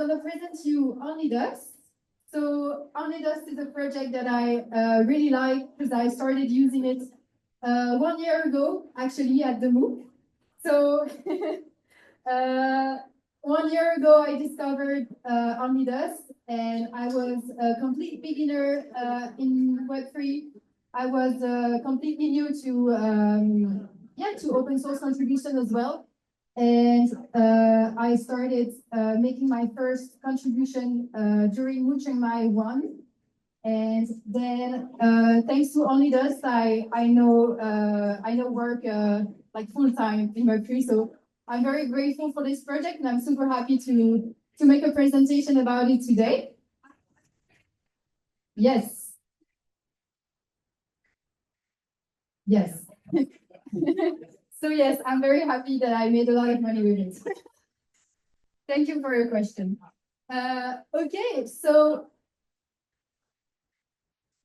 going to present you Only Dust. So Only Dust is a project that I really like because I started using it 1 year ago, actually, at the MOOC. So 1 year ago, I discovered Only Dust, and I was a complete beginner in Web3. I was completely new to to open source contribution as well. And I started making my first contribution during Chiang Mai 1. And then thanks to Only Dust, I know work like full time in Web3. So I'm very grateful for this project, and I'm super happy to make a presentation about it today. Yes. Yes. So yes, I'm very happy that I made a lot of money with it. Thank you for your question. Okay, so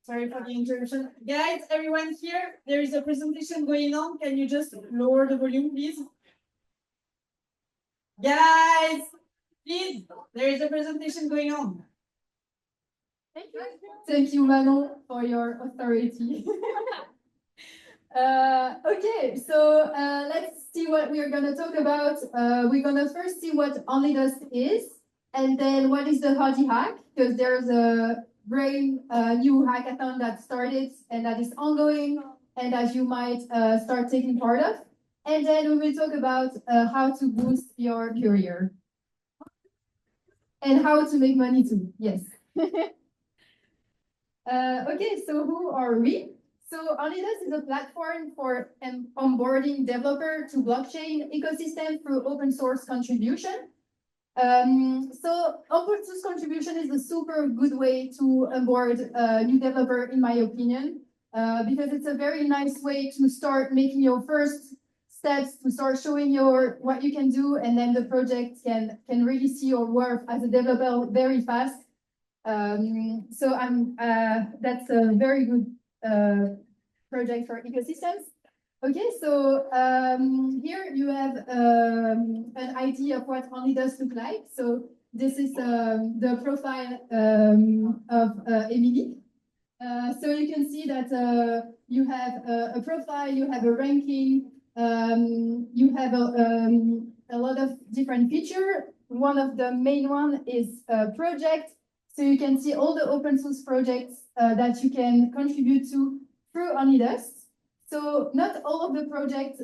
sorry for the interruption. Guys, everyone here, there is a presentation going on. Can you just lower the volume, please? Guys, please, there is a presentation going on. Thank you, Manon, for your authority. Okay, so let's see what we are going to talk about. We're going to first see what Only Dust is, and then what is the H.E.R hack, because there's a brand new hackathon that started and that is ongoing, and that you might start taking part of. And then we will talk about how to boost your career and how to make money too. Yes. Okay, so who are we? So Only Dust is a platform for onboarding developer to blockchain ecosystem through open source contribution. So open source contribution is a super good way to onboard a new developer, in my opinion, because it's a very nice way to start making your first steps, to start showing what you can do, and then the project can really see your work as a developer very fast. So that's a very good project for ecosystems. Okay, so here you have an idea of what Only Dust look like. So this is the profile of Emily. So you can see that you have a profile, you have a ranking, you have a lot of different features. One of the main one is a project. So you can see all the open source projects that you can contribute to through Only Dust. So not all of the projects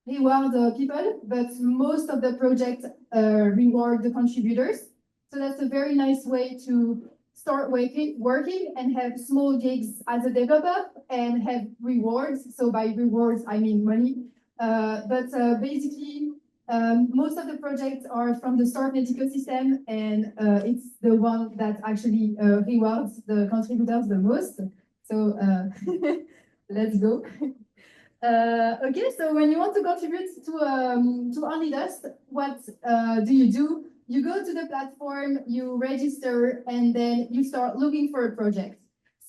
reward the people, but most of the projects reward the contributors. So that's a very nice way to start working and have small gigs as a developer and have rewards. So by rewards, I mean money. But basically, most of the projects are from the Starknet ecosystem, and it's the one that actually rewards the contributors the most. So let's go. Okay, so when you want to contribute to Only Dust, what do? You go to the platform, you register, and then you start looking for a project.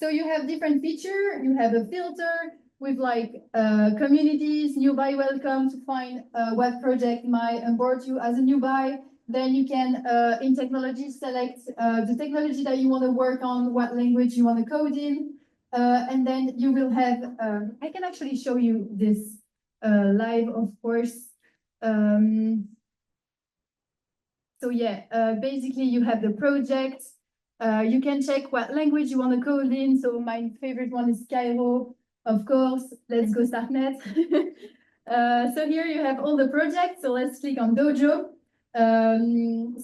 So you have different features. You have a filter with like communities, newbie welcome to find what project might onboard you as a newbie. Then you can, in technology, select the technology that you want to work on, what language you want to code in. And then you will have, I can actually show you this live, of course. So yeah, basically you have the project. You can check what language you want to code in. So my favorite one is H.E.R, of course. Let's go Starknet. So here you have all the projects. So let's click on Dojo.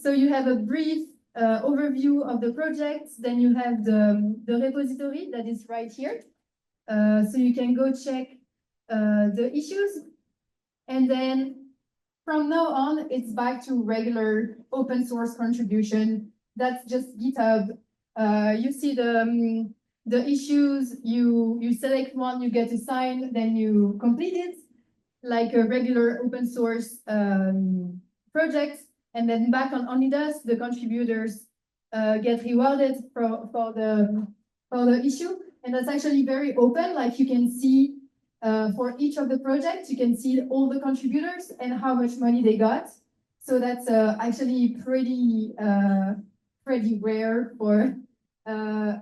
So you have a brief overview of the project. Then you have the repository that is right here. So you can go check the issues. And then from now on, it's back to regular open source contribution. That's just GitHub. You see the issues, you select one, you get a sign, then you complete it like a regular open source project. And then back on Only Dust, the contributors get rewarded for the issue. And that's actually very open. Like you can see for each of the projects, you can see all the contributors and how much money they got. So that's actually pretty rare for a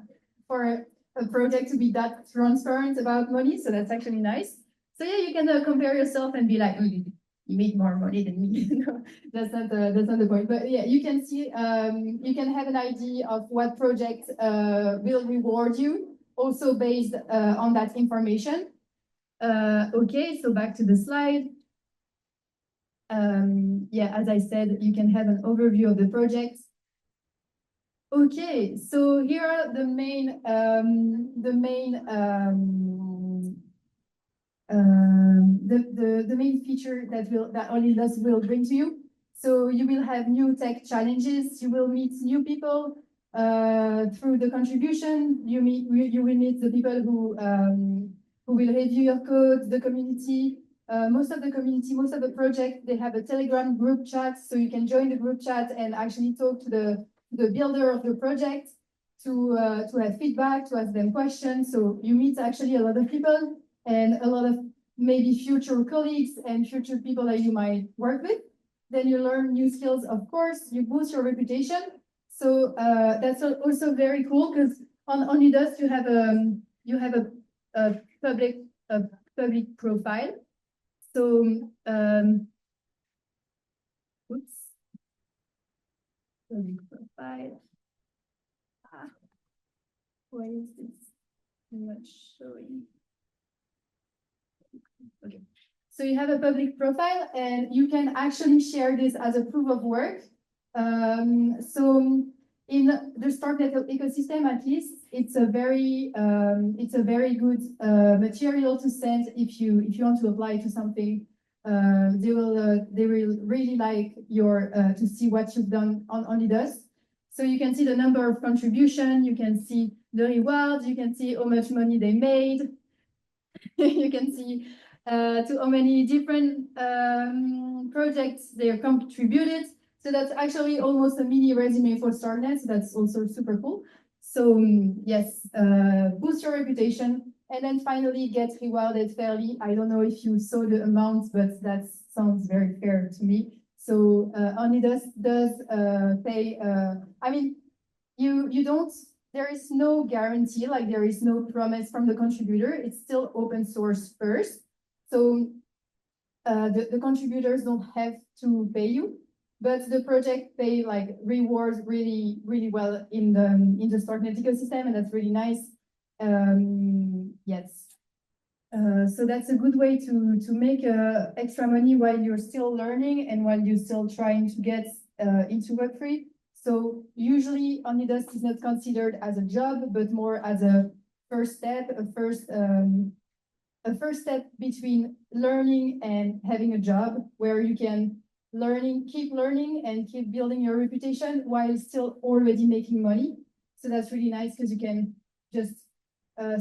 project to be that transparent about money. So that's actually nice. So yeah, you can compare yourself and be like, oh, you make more money than me. No, that's not the point. But yeah, you can see, you can have an idea of what project will reward you, also based on that information. Okay, so back to the slide. Yeah, as I said, you can have an overview of the project. Okay, so here are the main the main feature that Onlydos will bring to you. So you will have new tech challenges. You will meet new people through the contribution. You will meet the people who will review your code, the community. Most of the project, they have a Telegram group chat, so you can join the group chat and actually talk to the builder of the project to have feedback, to ask them questions. So you meet actually a lot of people and a lot of maybe future colleagues and future people that you might work with. Then you learn new skills, of course, you boost your reputation. So that's also very cool because on Onlydos you have a public profile. So oops, public profile. Why is this not showing? Okay. So you have a public profile and you can actually share this as a proof of work. So in the Starknet ecosystem, at least, it's a very good material to send if you want to apply to something. They will really like your to see what you've done on Onlydos. So you can see the number of contribution, you can see the rewards, you can see how much money they made. You can see to how many different projects they contributed. So that's actually almost a mini resume for Starknet. So that's also super cool. So yes, boost your reputation and then finally get rewarded fairly. I don't know if you saw the amount, but that sounds very fair to me. So only does pay. I mean, you don't, there is no guarantee, like there is no promise from the contributor. It's still open source first. So the contributors don't have to pay you, but the project pay like rewards really, really well in the Starknet ecosystem, and that's really nice. Yes. So that's a good way to make extra money while you're still learning and while you're still trying to get into Web3. So usually Onlydos is not considered as a job, but more as a first step, a first step between learning and having a job where you can keep learning and keep building your reputation while still already making money. So that's really nice because you can just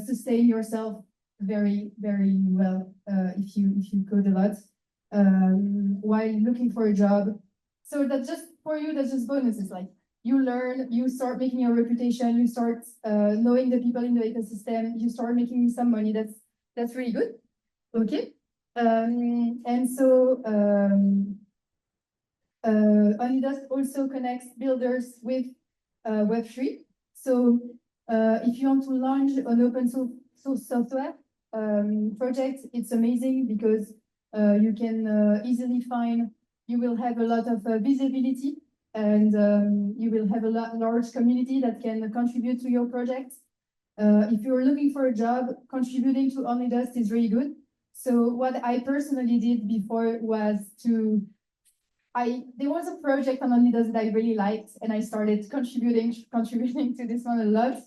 sustain yourself very, very well if you code a lot while looking for a job. So that's just for you, that's just bonuses. Like you learn, you start making your reputation, you start knowing the people in the ecosystem, you start making some money. That's really good. Okay. And so Onlydos also connects builders with Web3. So if you want to launch an open source software project, it's amazing because you can easily find, you will have a lot of visibility and you will have a large community that can contribute to your project. If you're looking for a job, contributing to Onlydos is really good. So what I personally did before was there was a project on Onlydos that I really liked, and I started contributing to this one a lot.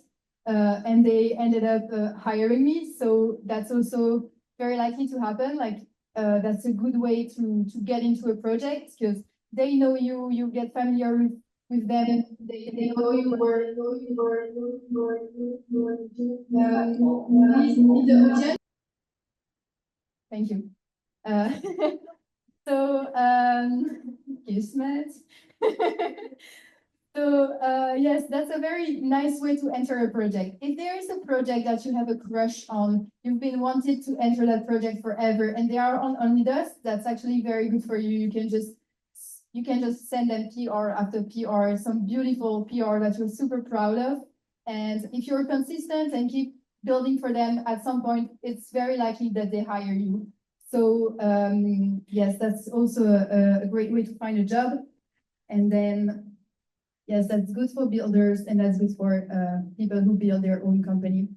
And they ended up hiring me. So that's also very likely to happen. Like that's a good way to get into a project because they know you get familiar with them. They know you were in the audience. Thank you. So, Kismet. So, yes, that's a very nice way to enter a project. If there is a project that you have a crush on, you've been wanted to enter that project forever, and they are on Onlydos, that's actually very good for you. You can just you can just send them PR after PR, some beautiful PR that you're super proud of. And if you're consistent and keep building for them, at some point, it's very likely that they hire you. So yes, that's also a great way to find a job. And then, yes, that's good for builders and that's good for people who build their own company.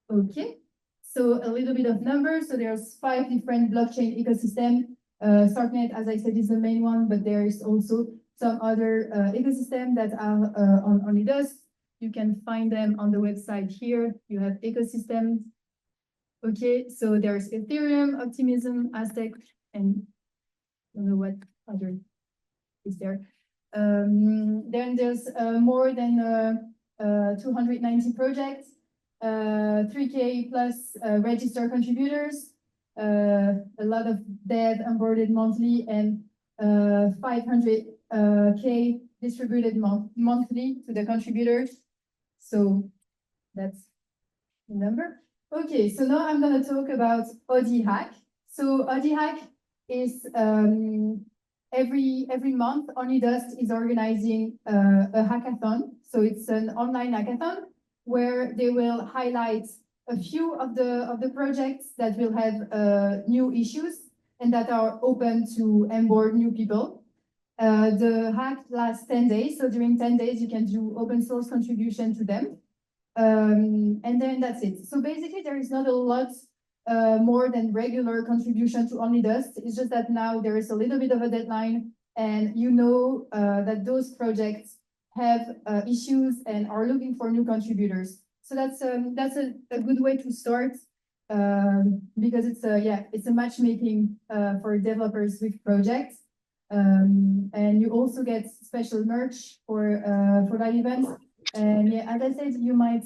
Okay, so a little bit of numbers. So there's 5 different blockchain ecosystem. Starknet, as I said, is the main one, but there is also some other ecosystem that are on it. You can find them on the website here. You have ecosystems. Okay, so there's Ethereum, Optimism, Aztec, and I don't know what other is there. Then there's more than 290 projects, 3K plus registered contributors, a lot of dev onboarded monthly, and 500K distributed monthly to the contributors. So that's the number. Okay, so now I'm going to talk about H.E.R. So H.E.R is every month, OnlyDust is organizing a hackathon. So it's an online hackathon where they will highlight a few of the projects that will have new issues and that are open to onboard new people. The hack lasts 10 days. So during 10 days, you can do open source contribution to them. And then that's it. So basically, there is not a lot more than regular contribution to OnlyDust. It's just that now there is a little bit of a deadline, and you know that those projects have issues and are looking for new contributors. So that's a good way to start because it's a matchmaking for developers with projects. And you also get special merch for that event. And yeah, as I said, you might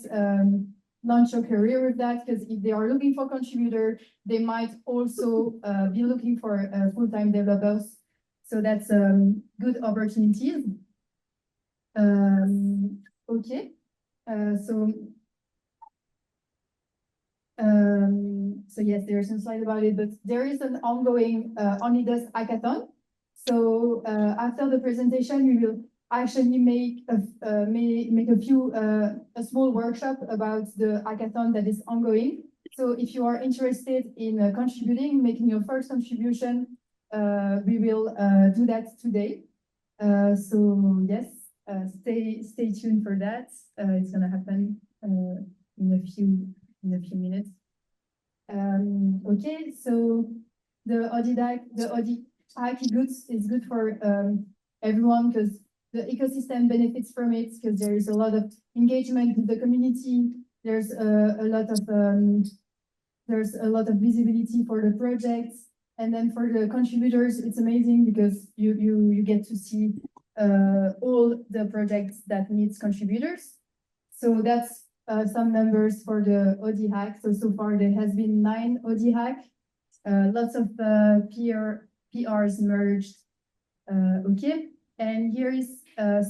launch your career with that because if they are looking for contributor, they might also be looking for full-time developers. So that's good opportunities. Okay, so yes, there's some slide about it, but there is an ongoing OnlyDust hackathon. So after the presentation, we will actually make a small workshop about the hackathon that is ongoing. So if you are interested in contributing, making your first contribution, we will do that today. So yes, stay tuned for that. It's gonna happen in a few minutes. Okay, so the H.E.R is good for everyone because the ecosystem benefits from it because there is a lot of engagement with the community. There's a lot of visibility for the projects, and then for the contributors, it's amazing because you get to see all the projects that needs contributors. So that's some numbers for the H.E.R. So far there has been 9 H.E.R. Lots of PRs merged. Okay, and here is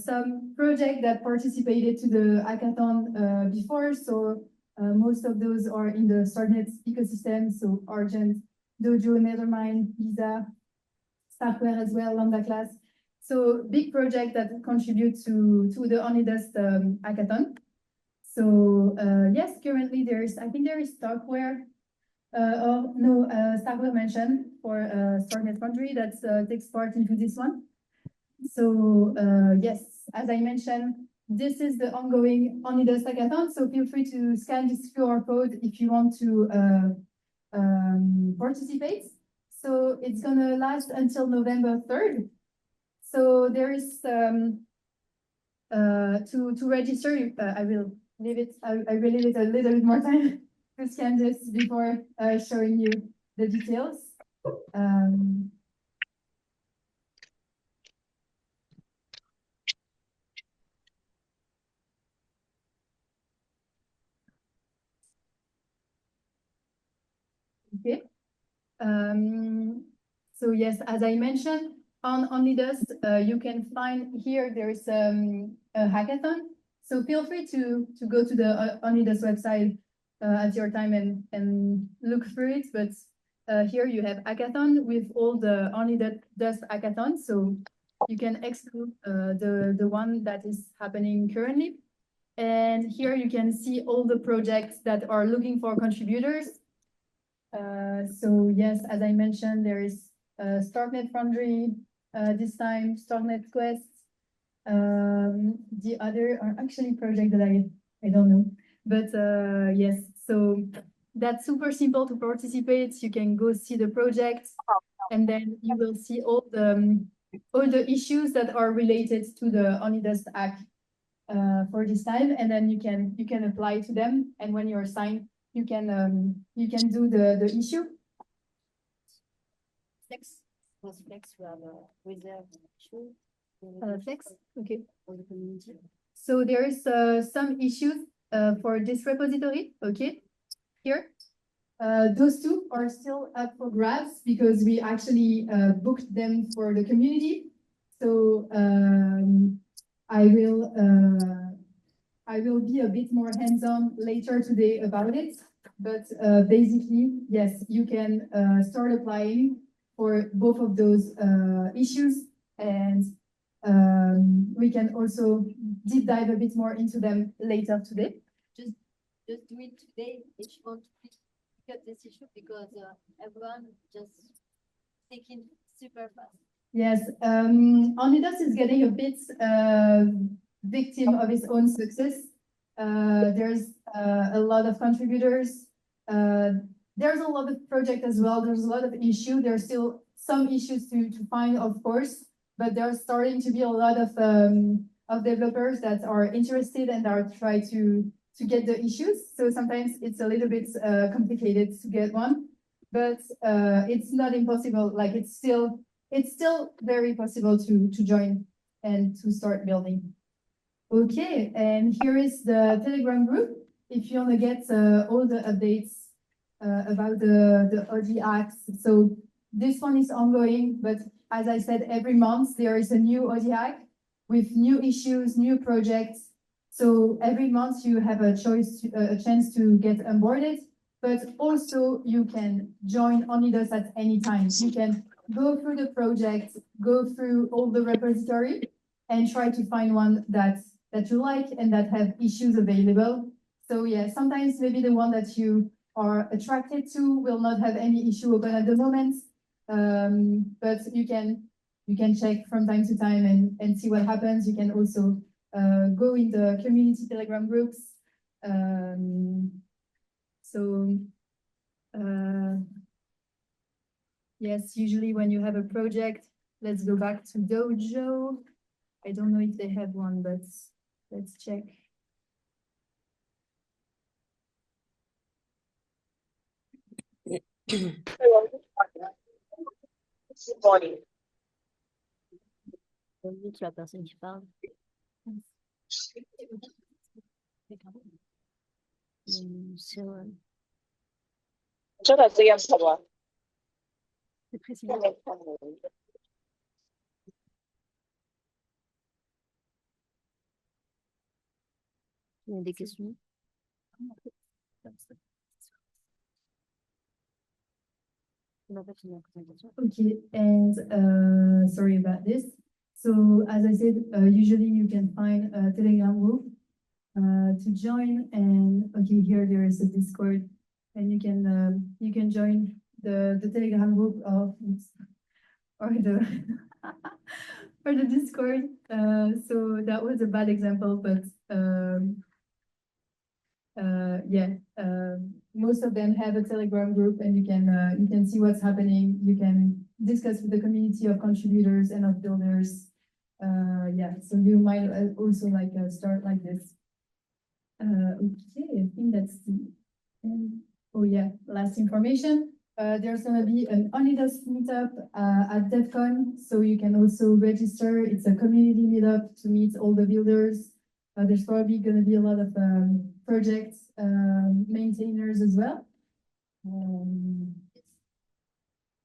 some project that participated to the hackathon before. So most of those are in the Starknet ecosystem. So Argent, Dojo, Nethermind, Visa, Starknet as well, Lambda Class. So big project that contribute to the OnlyDust hackathon. So yes, currently I think there is Starknet. Starknet mentioned for Starknet Foundry that takes part into this one. So yes, as I mentioned, this is the ongoing OnlyDust hackathon. So feel free to scan this QR code if you want to participate. So it's gonna last until November 3rd. So there is to register. I will leave it. I will leave it a little bit more time to scan this before showing you the details. Okay. So yes, as I mentioned, on OnlyDust, you can find here there is a hackathon. So feel free to go to the OnlyDust website at your time and look through it. But here you have hackathon with all the OnlyDust hackathons. So you can exclude the one that is happening currently. And here you can see all the projects that are looking for contributors. So yes, as I mentioned, there is Starknet Foundry, this time Starknet Quest. The other are actually projects that I don't know, but yes, so that's super simple to participate. You can go see the project, and then you will see all the issues that are related to the ONIDUST Act for this time, and then you can apply to them. And when you're signed, you can do the issue. Flex. Was Flex we have a reserve issue. Flex. Okay. For the community. So there is some issues for this repository. Okay. Here. Those two are still up for grabs because we actually booked them for the community. So I will be a bit more hands-on later today about it. But basically, yes, you can start applying for both of those issues, and we can also deep dive a bit more into them later today. Just do it today if you want to pick up this issue because everyone just taking super fast. Yes, ONIDUS is getting a bit victim of its own success. There's a lot of contributors. There's a lot of project as well. There's a lot of issue. There's still some issues to find, of course, but there's starting to be a lot of developers that are interested and are trying to get the issues. So sometimes it's a little bit complicated to get one, but it's not impossible. Like it's still very possible to join and to start building. Okay, and here is the Telegram group. If you want to get all the updates about the OG acts. So this one is ongoing, but as I said, every month there is a new OG act with new issues, new projects. So every month you have a choice, a chance to get onboarded, but also you can join ONIDUS at any time. You can go through the project, go through all the repository, and try to find one that you like and that have issues available. So yeah, sometimes maybe the one that you are attracted to will not have any issue open at the moment, but you can check from time to time and see what happens. You can also go in the community Telegram groups. So yes, usually when you have a project, let's go back to Dojo. I don't know if they have one, but let's check. Tu la personne qui parle. C'est précis. Il y a des questions. Okay, and sorry about this. So as I said, usually you can find a Telegram group to join, and okay, here there is a Discord, and you can join the Telegram group of or the or the Discord. So that was a bad example, but yeah, most of them have a Telegram group, and you can see what's happening. You can discuss with the community of contributors and of builders. Yeah, so you might also like start like this. Okay, I think that's the end. Oh yeah, last information. There's gonna be an ONIDUS meetup at DevCon, so you can also register. It's a community meetup to meet all the builders. There's probably gonna be a lot of project maintainers as well.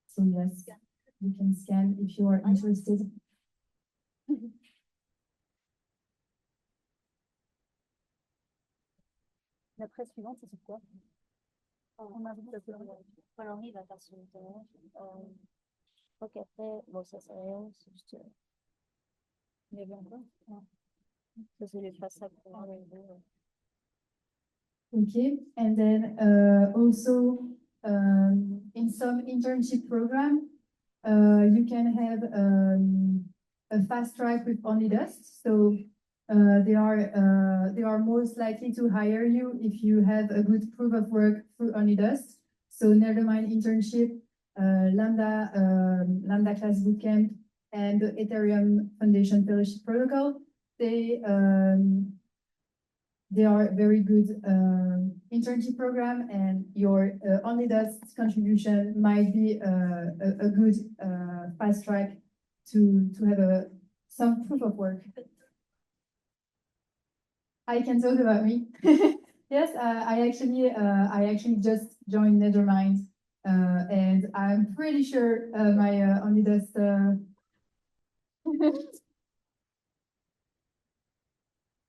So yes, you can scan if you are interested. La presse suivante, c'est sur quoi? On invite Paul-Henri va faire son intervention. Donc après, bon, ça c'est rien, c'est juste Okay, and then also in some internship program, you can have a fast track with only dust. So they are most likely to hire you if you have a good proof of work through only dust. So Nethermind internship, Lambda class bootcamp, and the Ethereum Foundation Fellowship Protocol. They are very good internship program, and your only dust contribution might be a good fast track to have some proof of work. I can talk about me. Yes, I actually just joined Nethermind, and I'm pretty sure my only dust.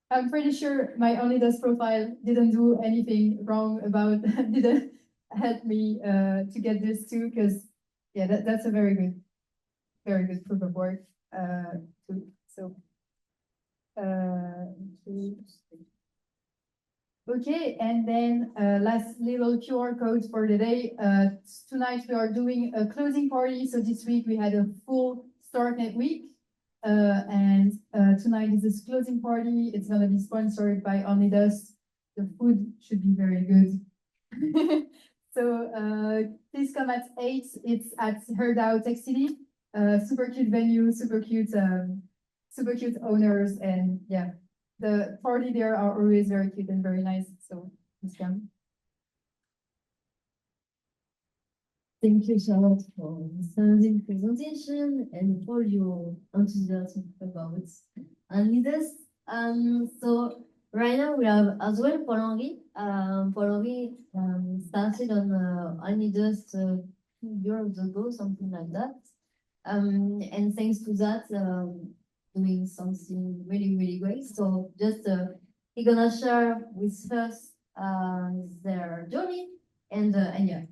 I'm pretty sure my Onidas profile didn't do anything wrong about didn't help me to get this too, because yeah, that's a very good proof of work. Too. So okay, and then last little QR code for the day. Tonight we are doing a closing party. So this week we had a full Starknet week. And tonight is this closing party. It's gonna be sponsored by Only Dust. The food should be very good. So please come at 8. It's at H.E.R Tech City. Super cute venue, super cute owners, and yeah, the party there are always very cute and very nice. So please come. Thank you, Charlotte, for this amazing presentation and for your enthusiasm about leaders. So right now we have as well Paul-Henri. Paul-Henri started on leaders 2 years ago, something like that. And thanks to that, doing something really, really great. So just he's gonna share with us their journey and yeah.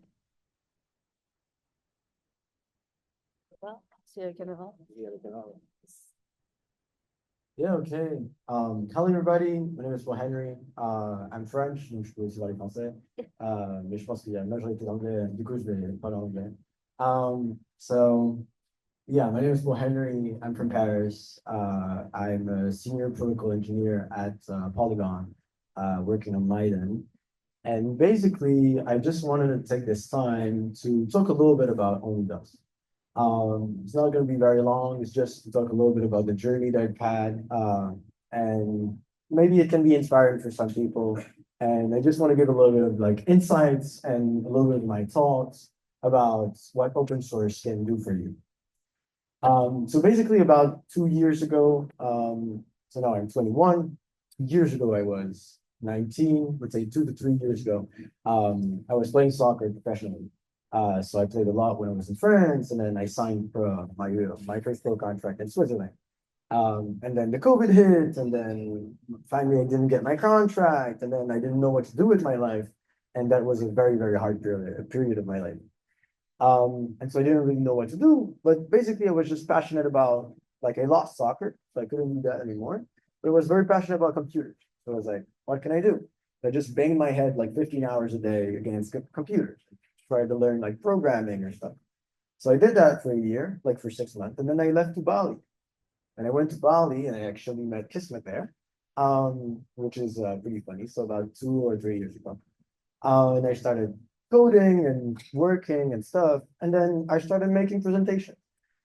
Yeah, okay. Hello everybody, my name is Paul-Henri. I'm French, donc je peux aussi parler français. Mais je pense qu'il y a une majorité d'anglais, du coup je vais parler anglais. So yeah, my name is Paul-Henri. I'm from Paris. I'm a senior protocol engineer at Polygon, working on Leiden. And basically, I just wanted to take this time to talk a little bit about OnlyDust. It's not going to be very long. It's just to talk a little bit about the journey that I've had, and maybe it can be inspiring for some people. And I just want to give a little bit of like insights and a little bit of my thoughts about what open source can do for you. So basically, about 2 years ago, so now I'm 21. 2 years ago, I was 19. Let's say 2 to 3 years ago, I was playing soccer professionally. So I played a lot when I was in France, and then I signed for my first pro contract in Switzerland. And then the COVID hit, and then finally I didn't get my contract, and then I didn't know what to do with my life, and that was a very, very hard period of my life. And so I didn't really know what to do, but basically I was just passionate about, like, I lost soccer, so I couldn't do that anymore, but I was very passionate about computers. So I was like, what can I do? I just banged my head like 15 hours a day against computers, tried to learn like programming or stuff. So I did that for a year, like for 6 months, and then I left to Bali. And I went to Bali and I actually met Kismet there, which is pretty funny. So about 2 or 3 years ago. And I started coding and working and stuff. And then I started making presentations.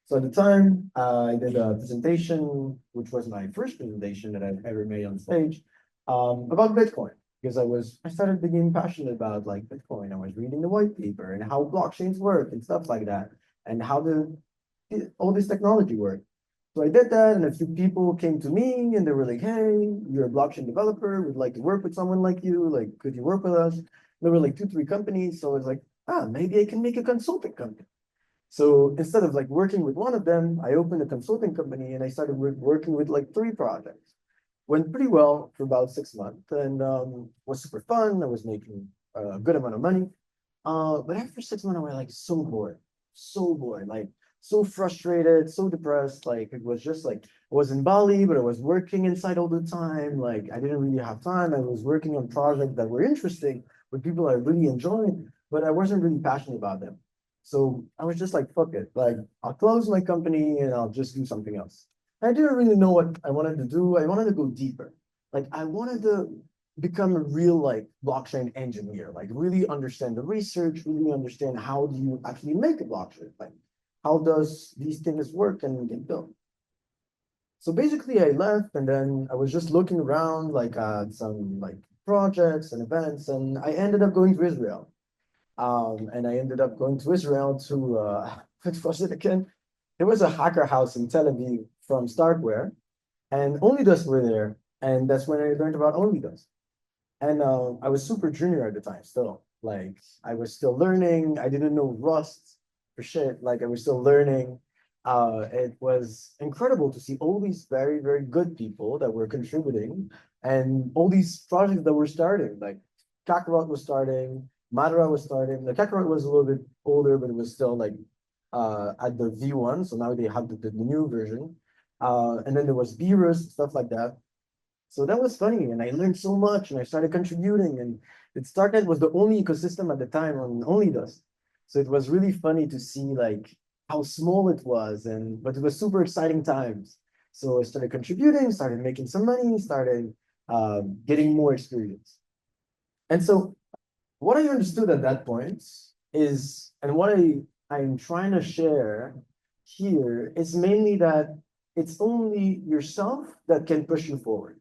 So at the time, I did a presentation, which was my first presentation that I've ever made on stage, about Bitcoin. Because I started being passionate about like Bitcoin. I was reading the white paper and how blockchains work and stuff like that, and how all this technology worked. So I did that, and a few people came to me and they were like, "Hey, you're a blockchain developer. We'd like to work with someone like you. Like, could you work with us?" There were like 2, 3 companies. So I was like, maybe I can make a consulting company. So instead of like working with one of them, I opened a consulting company and I started working with like 3 projects. Went pretty well for about 6 months, and was super fun. I was making a good amount of money. But after 6 months, I was like so bored. Like so frustrated, so depressed. Like it was just like I was in Bali, but I was working inside all the time. Like I didn't really have time. I was working on projects that were interesting with people I really enjoyed, but I wasn't really passionate about them. So I was just like, fuck it. Like I'll close my company and I'll just do something else. I didn't really know what I wanted to do. I wanted to go deeper. Like I wanted to become a real like blockchain engineer, like really understand the research, really understand how do you actually make a blockchain, like how does these things work and get built. So basically I left and then I was just looking around like at some like projects and events and I ended up going to Israel. And I ended up going to Israel to what was it again? There was a hacker house in Tel Aviv from Starknet and Only Dust were there. And that's when I learned about Only Dust. And I was super junior at the time still. Like I was still learning. I didn't know Rust for shit. Like I was still learning. It was incredible to see all these very, very good people that were contributing and all these projects that were starting. Like Kakarot was starting, Madara was starting. The Kakarot was a little bit older, but it was still like at the V1. So now they have the new version. And then there was Beerus, stuff like that. So that was funny, and I learned so much, and I started contributing. And Starknet was the only ecosystem at the time on Only Dust, so it was really funny to see like how small it was, and but it was super exciting times. So I started contributing, started making some money, started getting more experience. And so what I understood at that point is, and what I'm trying to share here is mainly that it's only yourself that can push you forward.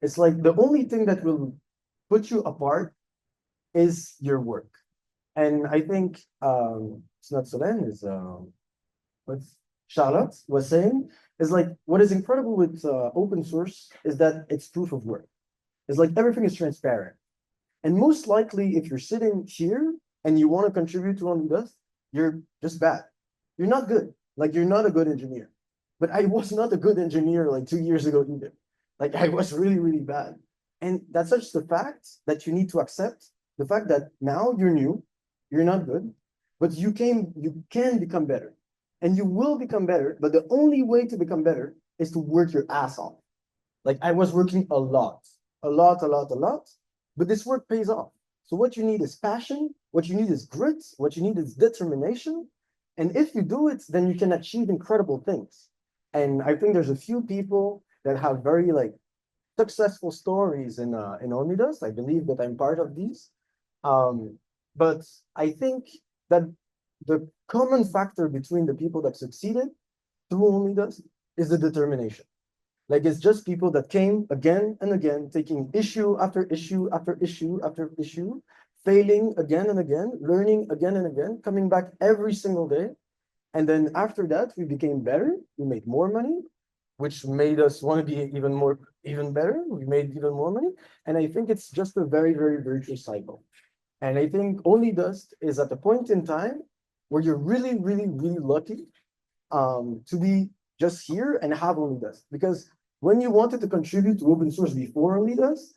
It's like the only thing that will put you apart is your work. And I think it's not Solène, is what Charlotte was saying, is like what is incredible with open source is that it's proof of work. It's like everything is transparent. And most likely, if you're sitting here and you want to contribute to Only Dust, you're just bad. You're not good. Like you're not a good engineer. But I was not a good engineer like 2 years ago either. Like I was really, really bad. And that's such the fact that you need to accept the fact that now you're new, you're not good, but you can become better. And you will become better, but the only way to become better is to work your ass off. Like I was working a lot, a lot, a lot, a lot, but this work pays off. So what you need is passion, what you need is grit, what you need is determination. And if you do it, then you can achieve incredible things. And I think there's a few people that have very like successful stories in Omnidus. I believe that I'm part of these. But I think that the common factor between the people that succeeded through Omnidus is the determination. Like it's just people that came again and again, taking issue after issue after issue after issue, failing again and again, learning again and again, coming back every single day. And then after that, we became better. We made more money, which made us want to be even better. We made even more money. And I think it's just a very, very virtuous cycle. And I think Only Dust is at the point in time where you're really, really, really lucky to be just here and have Only Dust. Because when you wanted to contribute to open source before Only Dust,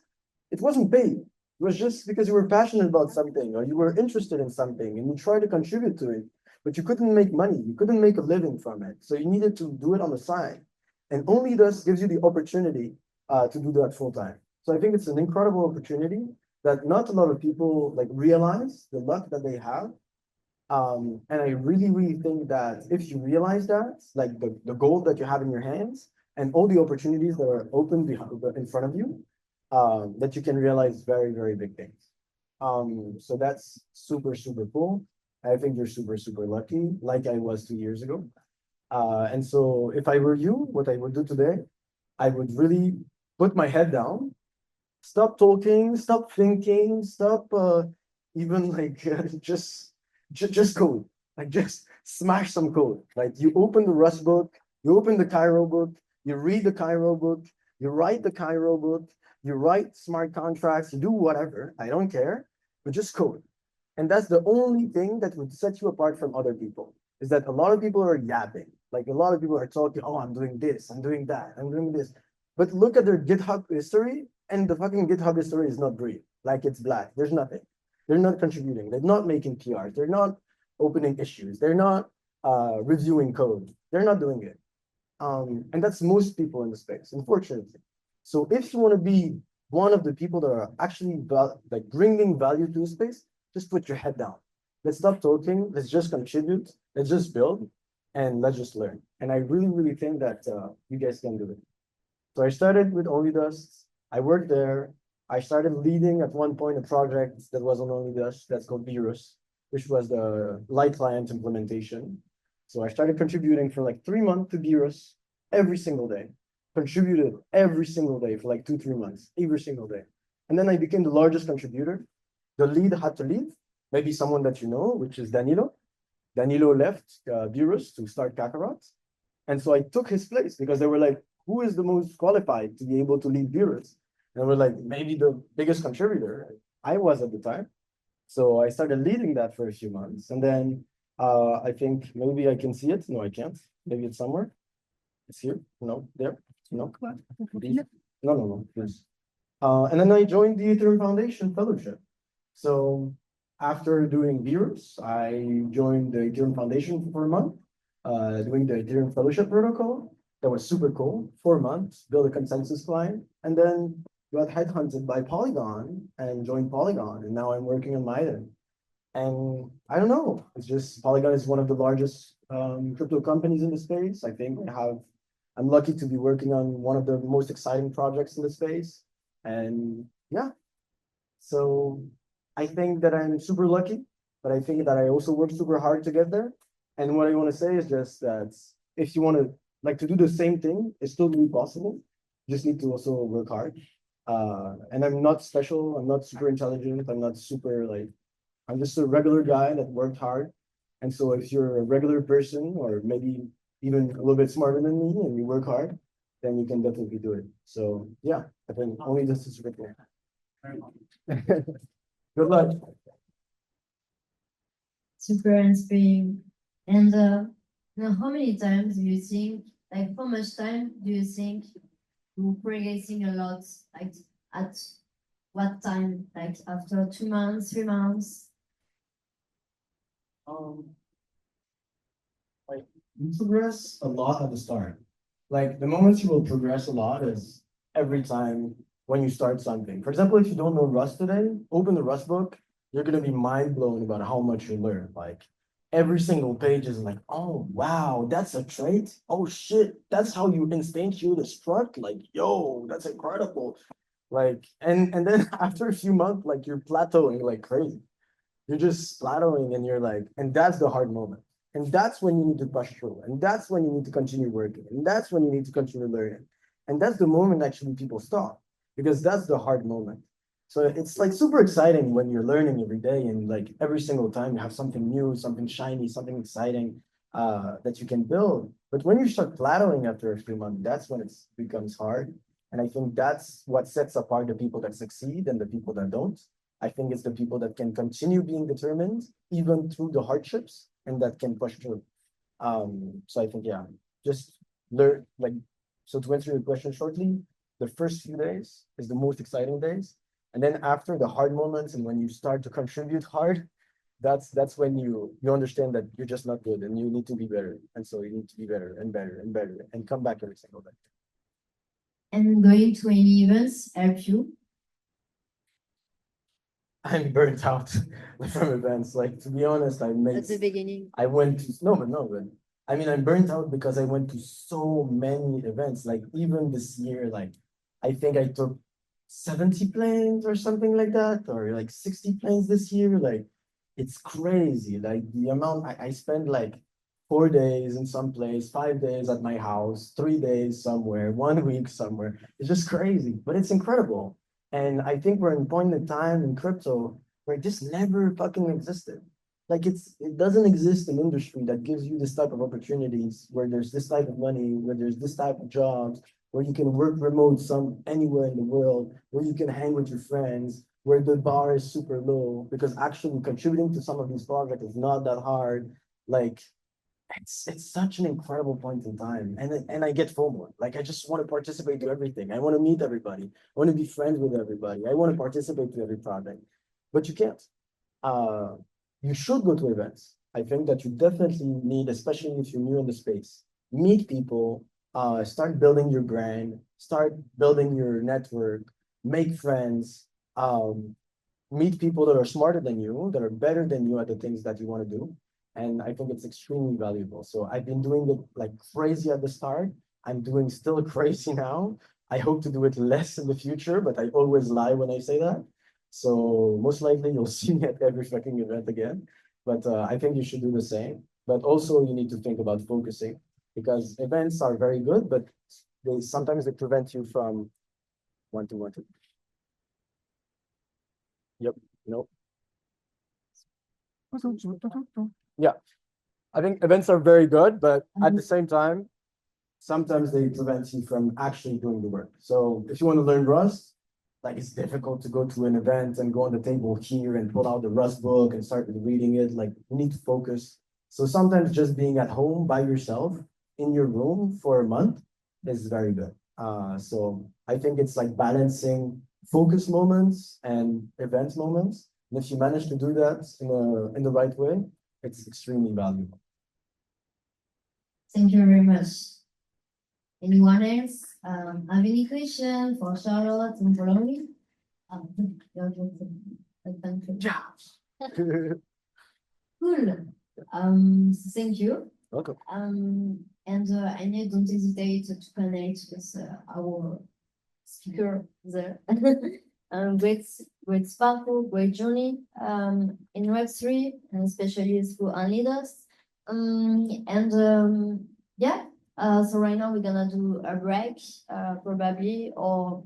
it wasn't paid. It was just because you were passionate about something or you were interested in something and you tried to contribute to it, but you couldn't make money. You couldn't make a living from it. So you needed to do it on the side. And Only Dust gives you the opportunity to do that full time. So I think it's an incredible opportunity that not a lot of people like realize the luck that they have. And I really, really think that if you realize that, like the goal that you have in your hands and all the opportunities that are open in front of you, that you can realize very, very big things. So that's super, super cool. I think you're super, super lucky, like I was 2 years ago. And so if I were you, what I would do today, I would really put my head down, stop talking, stop thinking, stop even like just code, like just smash some code. Like you open the Rust book, you open the Cairo book, you read the Cairo book, you write the Cairo book, you write smart contracts, you do whatever, I don't care, but just code. And that's the only thing that would set you apart from other people, is that a lot of people are yapping. Like a lot of people are talking, oh, I'm doing this, I'm doing that, I'm doing this. But look at their GitHub history, and the fucking GitHub history is not green. Like it's black. There's nothing. They're not contributing. They're not making PRs. They're not opening issues. They're not reviewing code. They're not doing it. And that's most people in the space, unfortunately. So if you want to be one of the people that are actually like bringing value to the space, just put your head down. Let's stop talking. Let's just contribute. Let's just build, and let's just learn. And I really, really think that you guys can do it. So I started with Only Dust. I worked there. I started leading at one point a project that was on Only Dust that's called Virus, which was the light client implementation. So I started contributing for like 3 months to Virus every single day. Contributed every single day for like 2, 3 months, every single day. And then I became the largest contributor. The lead had to leave, maybe someone that you know, which is Danilo. Danilo left Virus to start Kakarot. And so I took his place because they were like, who is the most qualified to be able to lead Virus? And we're like, maybe the biggest contributor. I was at the time. So I started leading that for a few months. And then I think maybe I can see it. No, I can't. Maybe it's somewhere. It's here. No, there. No. No, no, no. Yes. And then I joined the Ethereum Foundation Fellowship. So after doing Virus, I joined the Ethereum Foundation for a month, doing the Ethereum Fellowship protocol. That was super cool. 4 months, build a consensus client, and then got headhunted by Polygon and joined Polygon. And now I'm working on Miden. And I don't know, it's just Polygon is one of the largest crypto companies in the space. I think I'm lucky to be working on one of the most exciting projects in the space. And yeah, so I think that I'm super lucky, but I think that I also work super hard to get there. And what I want to say is just that if you want to like to do the same thing, it's still really possible. You just need to also work hard. And I'm not special. I'm not super intelligent. I'm not super like, I'm just a regular guy that worked hard. And so if you're a regular person or maybe even a little bit smarter than me and you work hard, then you can definitely do it. So yeah, I think only this is super cool. Good luck. Super inspiring. And now how many times do you think, like how much time do you think you're progressing a lot? Like at what time? Like after 2 months, 3 months? Like you progress a lot at the start. Like the moments you will progress a lot is every time when you start something. For example, if you don't know Rust today, open the Rust book, you're gonna be mind blown about how much you learn. Like every single page is like, oh wow, that's a trait. Oh shit, that's how you instantiate a struct. Like, yo, that's incredible. Like, and then after a few months, like you're plateauing like crazy. You're just plateauing and you're like, and that's the hard moment. And that's when you need to push through. And that's when you need to continue working. And that's when you need to continue learning. And that's the moment actually people stop because that's the hard moment. So it's like super exciting when you're learning every day and like every single time you have something new, something shiny, something exciting that you can build. But when you start plateauing after a few months, that's when it becomes hard. And I think that's what sets apart the people that succeed and the people that don't. I think it's the people that can continue being determined even through the hardships and that can push through. So I think, yeah, just learn like, so to answer your question shortly, the first few days is the most exciting days. And then after the hard moments and when you start to contribute hard, that's when you understand that you're just not good and you need to be better. And so you need to be better and better and better and come back every single day. And going to any events help you? I'm burnt out from events. Like to be honest, At the beginning. I went to but I mean I'm burnt out because I went to so many events. Like even this year, like I think I took 70 planes or something like that, or like 60 planes this year. Like it's crazy. Like the amount I spend like 4 days in some place, 5 days at my house, 3 days somewhere, 1 week somewhere. It's just crazy, but it's incredible. And I think we're in a point in time in crypto where this never fucking existed. Like it doesn't exist in industry that gives you this type of opportunities where there's this type of money, where there's this type of jobs, where you can work remote anywhere in the world, where you can hang with your friends, where the bar is super low, because actually contributing to some of these projects is not that hard. Like it's such an incredible point in time, and I get FOMO. Like I just want to participate to everything. I want to meet everybody. I want to be friends with everybody. I want to participate to every project, but you can't. You should go to events. I think that you definitely need, especially if you're new in the space, meet people, start building your brand, start building your network, make friends, meet people that are smarter than you, that are better than you at the things that you want to do. And I think it's extremely valuable. So I've been doing it like crazy at the start. I'm doing still crazy now. I hope to do it less in the future, but I always lie when I say that. So most likely you'll see me at every fucking event again. But I think you should do the same. But also you need to think about focusing because events are very good, but sometimes they prevent you from one to one to. Yep. Nope. Yeah, I think events are very good, but at the same time, sometimes they prevent you from actually doing the work. So if you want to learn Rust, like it's difficult to go to an event and go on the table here and pull out the Rust book and start reading it. Like you need to focus. So sometimes just being at home by yourself in your room for a month is very good. So I think it's like balancing focus moments and event moments. And if you manage to do that in the right way, it's extremely valuable. Thank you very much. Anyone else have any question for Charlotte and for Laurie? Cool. Thank you. Welcome. And I know don't hesitate to connect with our speaker there. Great sparkle, great journey in Web3, and especially through Unleaders. Yeah, so right now we're gonna do a break, probably, or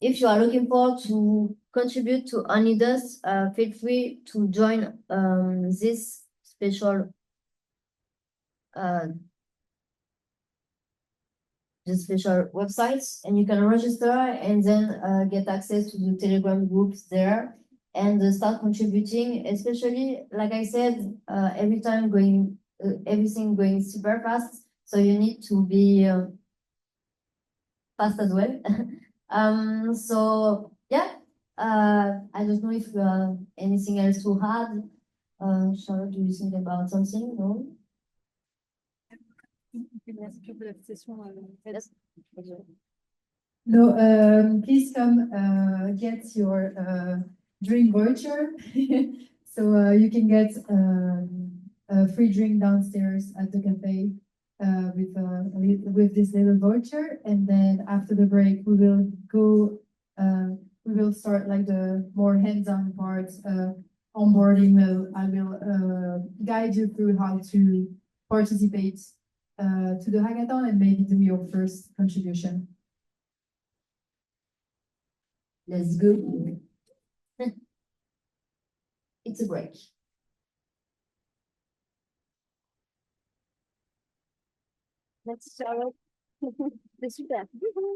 if you are looking forward to contribute to Unleaders, feel free to join this special websites, and you can register and then get access to the Telegram groups there and start contributing, especially like I said, every time everything going super fast, so you need to be fast as well. So yeah, I don't know if you have anything else to add. Charlotte, do you think about something? No? No, please come get your drink voucher. So you can get a free drink downstairs at the cafe with this little voucher. And then after the break, we will go. We will start like the more hands-on parts. Onboarding. I will guide you through how to participate to the hackathon and maybe do your first contribution. Let's go. It's a break. Let's start. C'est super.